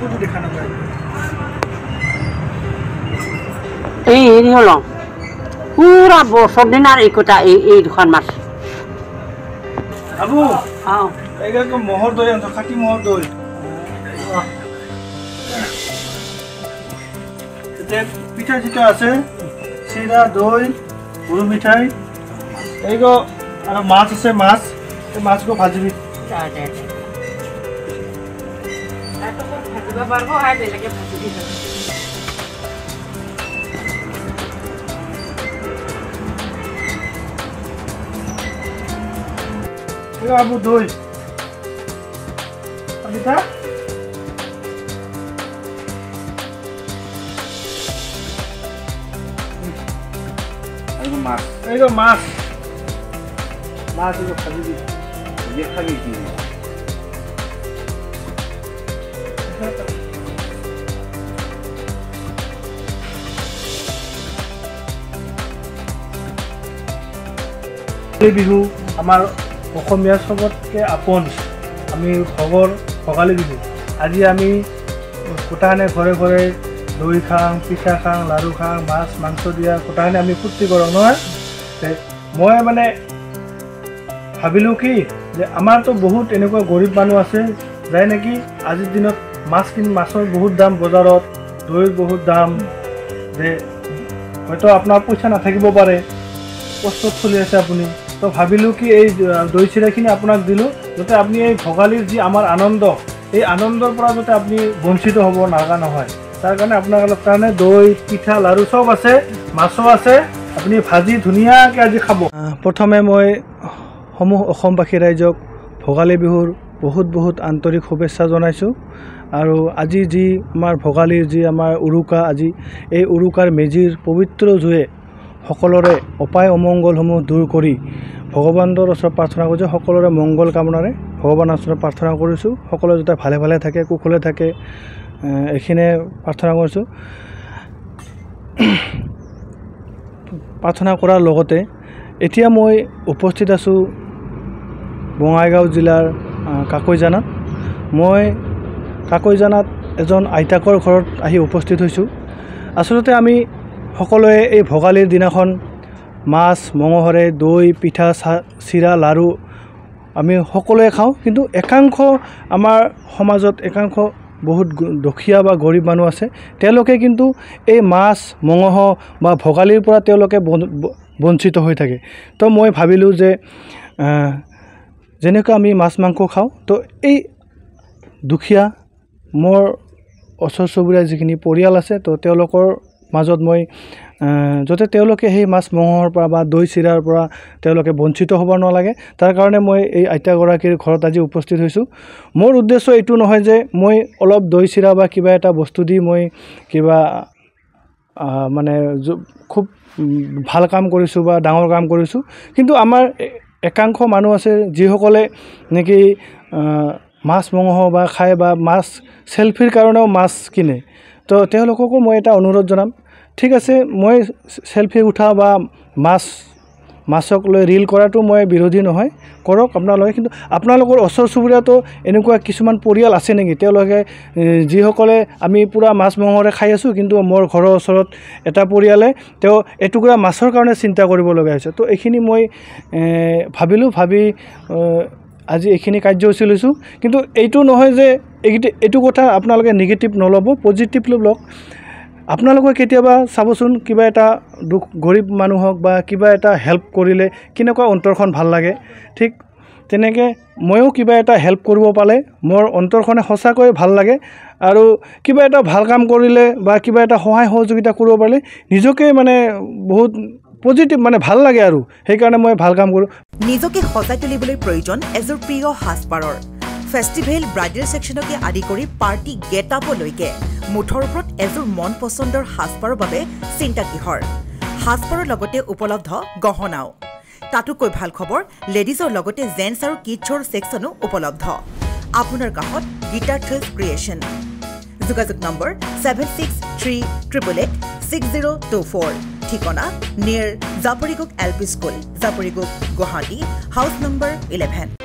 কোনটো দেখা নাপায় এই হেৰি হ'ল পুৰা বছৰ দিন আৰু একোটা এই দুখন মাছ আবু এইটো মহৰ দৈ আনছ খাটি মহৰ দৈ এতিয়া পিঠা চিঠা আছে চিৰা দৈ গুৰু মিঠাই এইগো আৰু মাছ আছে মাছ এই মাছকো ভাজিবি আবু দই পিঠা এইগো মাছ মাছ এগো ভাজিবি দিয়ে খাবি কি বিহু আমাৰ অসমীয়া সবতকে আপন আমি ভোগালী বিহু আজি আমি কোটাহানে ঘৰে ঘৰে দৈ খাওঁ পিঠা খাওঁ লাড়ু খাওঁ মাছ মাংস দিয়া কোটাহানে আমি ফূৰ্তি কৰোঁ নহয় মই মানে ভাবিলোঁ কি যে আমাৰতো বহুত এনেকুৱা গৰীব মানুহ আছে যাই নেকি আজিৰ দিনত মাছৰ বহুত দাম বজাৰত দৈৰ বহুত দাম যে হয়তো আপোনাৰ পইচা নাথাকিব পাৰে কষ্টত চলি আছে আপুনি তো ভাবিলোঁ কি এই দৈ চিৰাখিনি আপোনাক দিলোঁ যাতে আপুনি এই ভোগালীৰ যি আমাৰ আনন্দ এই আনন্দৰ পৰা যাতে আপুনি বঞ্চিত হ'ব নাগা নহয় তাৰ কাৰণে আপোনালোকৰ কাৰণে দৈ পিঠা লাড়ু চব আছে মাছো আছে আপুনি ভাজি ধুনীয়াকৈ আজি খাব প্ৰথমে মই সমূহ অসমবাসী ৰাইজক ভোগালী বিহুৰ বহুত বহুত আন্তৰিক শুভেচ্ছা জনাইছোঁ আৰু আজি যি আমাৰ ভোগালীৰ যি আমাৰ উৰুকা আজি এই উৰুকাৰ মেজিৰ পবিত্ৰ জুয়ে সকলোৰে অপায় অমংগলসমূহ দূৰ কৰি ভগৱানৰ ওচৰত প্ৰাৰ্থনা কৰিছোঁ সকলোৰে মংগল কামনাৰে ভগৱানৰ ওচৰত প্ৰাৰ্থনা কৰিছোঁ সকলো যাতে ভালে ভালে থাকে কুশলে থাকে এইখিনিয়ে প্ৰাৰ্থনা কৰিছোঁ প্ৰাৰ্থনা কৰাৰ লগতে এতিয়া মই উপস্থিত আছোঁ বঙাইগাঁও জিলাৰ কাকৈজানাত মই কাকৈজানাত এজন আইতাকৰ ঘৰত আহি উপস্থিত হৈছোঁ আচলতে আমি সকলোৱে এই ভোগালীৰ দিনাখন মাছ মঙহৰে দৈ পিঠা চিৰা লাড়ু আমি সকলোৱে খাওঁ কিন্তু একাংশ আমাৰ সমাজত একাংশ বহুত দুখীয়া বা গৰীব মানুহ আছে তেওঁলোকে কিন্তু এই মাছ মঙহ বা ভোগালীৰ পৰা তেওঁলোকে বঞ্চিত হৈ থাকে তো মই ভাবিলোঁ যে যেনেকৈ আমি মাছ মাংস খাওঁ তো এই দুখীয়া মোৰ ওচৰ চুবুৰীয়া যিখিনি পৰিয়াল আছে তো তেওঁলোকৰ মাজত মই যাতে তেওঁলোকে সেই মাছ মঙহৰ পৰা বা দৈ চিৰাৰ পৰা তেওঁলোকে বঞ্চিত হ'ব নালাগে তাৰ কাৰণে মই এই আইতাগৰাকীৰ ঘৰত আজি উপস্থিত হৈছোঁ মোৰ উদ্দেশ্য এইটো নহয় যে মই অলপ দৈ চিৰা বা কিবা এটা বস্তু দি মই কিবা মানে খুব ভাল কাম কৰিছোঁ বা ডাঙৰ কাম কৰিছোঁ কিন্তু আমাৰ একাংশ মানুহ আছে যিসকলে নেকি মাছ মঙহ বা খায় বা মাছ চেলফিৰ কাৰণেও মাছ কিনে তো তেওঁলোককো মই এটা অনুৰোধ জনাম ঠিক আছে মই সেলফি উঠা বা মাছক লৈ ৰিল কৰাটো মই বিৰোধী নহয় কৰক আপোনালোকে কিন্তু আপোনালোকৰ ওচৰ চুবুৰীয়াতো এনেকুৱা কিছুমান পৰিয়াল আছে নেকি তেওঁলোকে যিসকলে আমি পুৰা মাছ মঙহৰে খাই আছোঁ কিন্তু মোৰ ঘৰৰ ওচৰত এটা পৰিয়ালে তেওঁ এটুকুৰা মাছৰ কাৰণে চিন্তা কৰিব লগা হৈছে তো এইখিনি মই ভাবি আজি এইখিনি কাৰ্যসূচী লৈছোঁ কিন্তু এইটো নহয় যে এইটো কথা আপোনালোকে নিগেটিভ নল'ব পজিটিভলি লওক আপোনালোকে কেতিয়াবা চাবচোন কিবা এটা দুখ গৰীব মানুহক বা কিবা এটা হেল্প কৰিলে কেনেকুৱা অন্তৰখন ভাল লাগে ঠিক তেনেকৈ ময়ো কিবা এটা হেল্প কৰিব পালে মোৰ অন্তৰখনে সঁচাকৈ ভাল লাগে আৰু কিবা এটা ভাল কাম কৰিলে বা কিবা এটা সহায় সহযোগিতা কৰিব পাৰিলে নিজকে মানে বহুত পজিটিভ মানে ভাল লাগে আৰু সেইকাৰণে মই ভাল কাম কৰোঁ নিজকে সজাই তুলিবলৈ প্ৰয়োজন এজোৰ প্ৰিয় সাজপাৰৰ ফেষ্টিভেল ব্ৰাইডেল সেকশনকে আদি কৰি পাৰ্টি গেট আপলৈকে মুঠৰ ওপৰত এজোৰ মন পছন্দৰ সাজপাৰৰ বাবে চিন্তা কিহৰ সাজপাৰৰ লগতে উপলব্ধ গহনাও তাতোকৈ ভাল খবৰ লেডিজৰ লগতে জেন্টছ আৰু কিডছৰ সেকশনো উপলব্ধ আপোনাৰ কাষত গিটাৰ থ্ৰিলছ ক্ৰিয়েশ্যন যোগাযোগ নম্বৰ 7638886024 ঠিকনা near Japorigog LP school Japorigog Guwahati house number 11